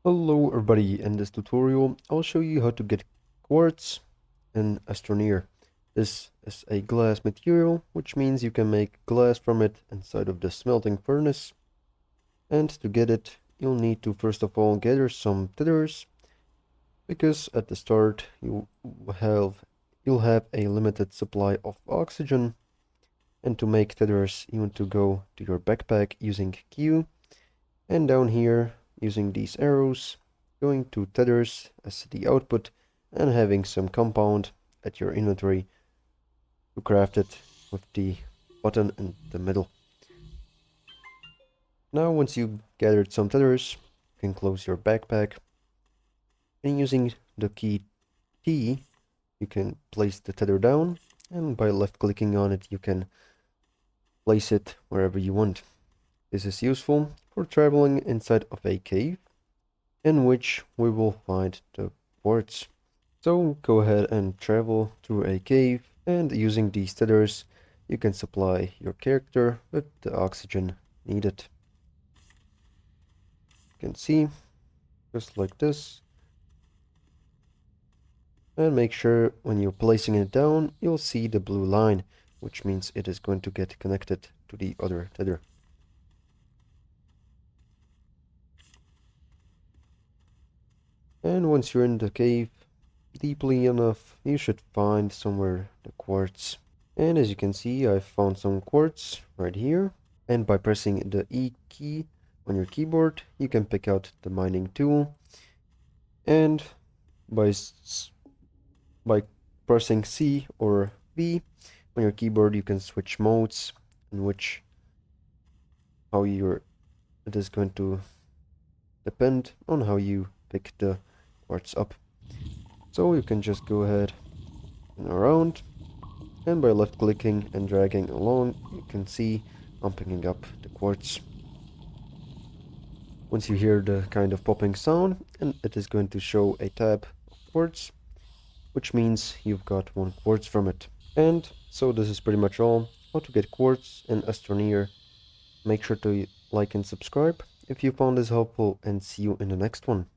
Hello everybody, in this tutorial I'll show you how to get quartz in Astroneer. This is a glass material, which means you can make glass from it inside of the smelting furnace. And to get it, you'll need to first of all gather some tethers, because at the start you'll have a limited supply of oxygen. And to make tethers, you want to go to your backpack using Q, and down here using these arrows, going to tethers as the output and having some compound at your inventory to craft it with the button in the middle. Now once you gathered some tethers, you can close your backpack, and using the key T you can place the tether down, and by left clicking on it you can place it wherever you want. This is useful for traveling inside of a cave in which we will find the quartz. So go ahead and travel through a cave, and using these tethers you can supply your character with the oxygen needed. You can see, just like this. And make sure when you're placing it down, you'll see the blue line, which means it is going to get connected to the other tether. And once you're in the cave deeply enough, you should find somewhere the quartz. And as you can see, I found some quartz right here. And by pressing the E key on your keyboard, you can pick out the mining tool. And by pressing C or V on your keyboard, you can switch modes in which it is going to depend on how you pick the quartz up. So you can just go ahead and around, and by left clicking and dragging along, you can see I'm picking up the quartz. Once you hear the kind of popping sound, and it is going to show a tab of quartz, which means you've got one quartz from it. And so this is pretty much all how to get quartz in Astroneer. Make sure to like and subscribe if you found this helpful, and see you in the next one.